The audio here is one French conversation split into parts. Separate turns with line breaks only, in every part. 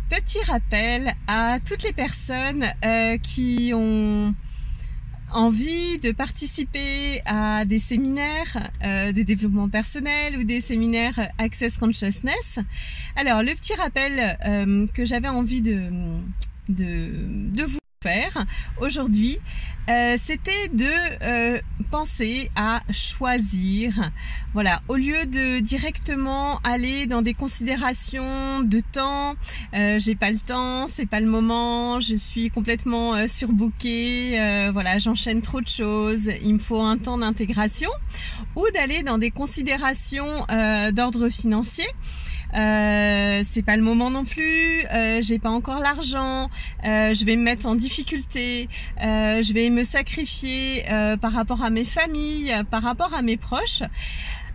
Petit rappel à toutes les personnes qui ont envie de participer à des séminaires de développement personnel ou des séminaires Access Consciousness. Alors, le petit rappel que j'avais envie de vous faire aujourd'hui, c'était de penser à choisir. Voilà, au lieu de directement aller dans des considérations de temps, j'ai pas le temps, c'est pas le moment, je suis complètement surbookée, voilà, j'enchaîne trop de choses, il me faut un temps d'intégration, ou d'aller dans des considérations d'ordre financier. C'est pas le moment non plus, j'ai pas encore l'argent, je vais me mettre en difficulté, je vais me sacrifier par rapport à mes familles, par rapport à mes proches.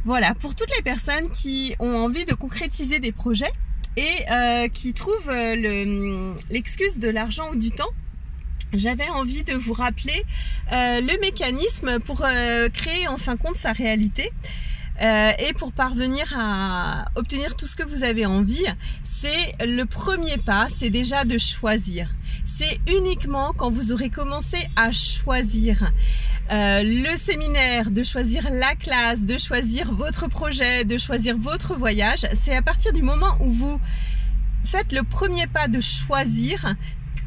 Voilà, pour toutes les personnes qui ont envie de concrétiser des projets et qui trouvent l'excuse de l'argent ou du temps, j'avais envie de vous rappeler le mécanisme pour créer en fin de compte sa réalité. Et pour parvenir à obtenir tout ce que vous avez envie, c'est le premier pas, c'est déjà de choisir. C'est uniquement quand vous aurez commencé à choisir le séminaire, de choisir la classe, de choisir votre projet, de choisir votre voyage, c'est à partir du moment où vous faites le premier pas de choisir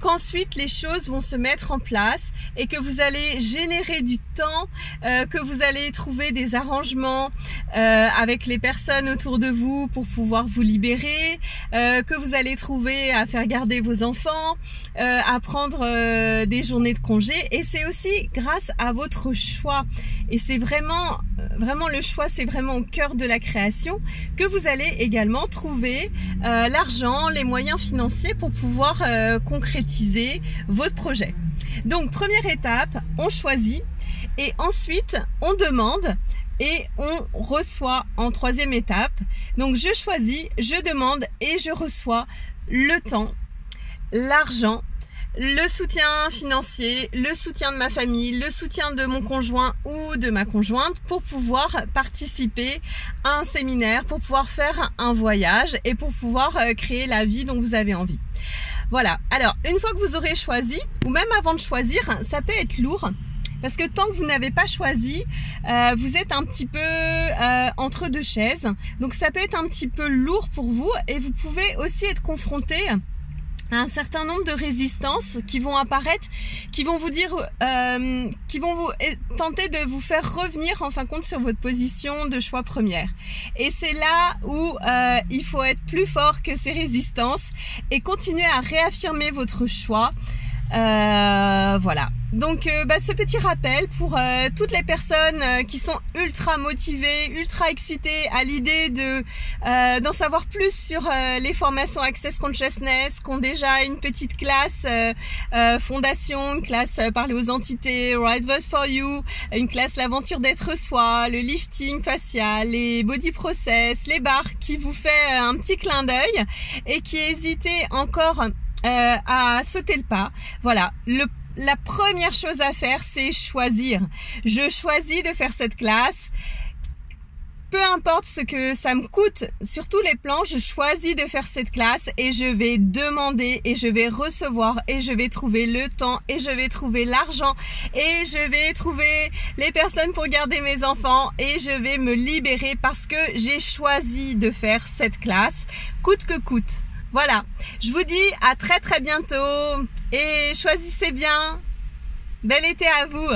qu'ensuite les choses vont se mettre en place et que vous allez générer du temps, que vous allez trouver des arrangements avec les personnes autour de vous pour pouvoir vous libérer, que vous allez trouver à faire garder vos enfants, à prendre des journées de congé. Et c'est aussi grâce à votre choix. Et c'est vraiment le choix, c'est vraiment au cœur de la création que vous allez également trouver l'argent, les moyens financiers pour pouvoir concrétiser votre projet. Donc première étape, on choisit et ensuite on demande et on reçoit en troisième étape. Donc je choisis, je demande et je reçois le temps, l'argent, le soutien financier, le soutien de ma famille, le soutien de mon conjoint ou de ma conjointe pour pouvoir participer à un séminaire, pour pouvoir faire un voyage et pour pouvoir créer la vie dont vous avez envie. Voilà, alors une fois que vous aurez choisi, ou même avant de choisir, ça peut être lourd, parce que tant que vous n'avez pas choisi, vous êtes un petit peu entre deux chaises, donc ça peut être un petit peu lourd pour vous, et vous pouvez aussi être confronté à un certain nombre de résistances qui vont apparaître, qui vont vous dire, qui vont vous tenter de vous faire revenir en fin de compte sur votre position de choix première. Et c'est là où il faut être plus fort que ces résistances et continuer à réaffirmer votre choix. Voilà. Donc ce petit rappel pour toutes les personnes qui sont ultra motivées, ultra excitées à l'idée de d'en savoir plus sur les formations Access Consciousness, qui ont déjà une petite classe fondation, une classe parler aux entités, Right Voice for You, une classe l'aventure d'être soi, le lifting facial, les body process, les barres qui vous fait un petit clin d'œil et qui hésitez encore à sauter le pas. Voilà, la première chose à faire, c'est choisir. Je choisis de faire cette classe. Peu importe ce que ça me coûte, sur tous les plans, je choisis de faire cette classe et je vais demander et je vais recevoir et je vais trouver le temps et je vais trouver l'argent et je vais trouver les personnes pour garder mes enfants et je vais me libérer parce que j'ai choisi de faire cette classe, coûte que coûte. Voilà, je vous dis à très bientôt et choisissez bien. Bel été à vous.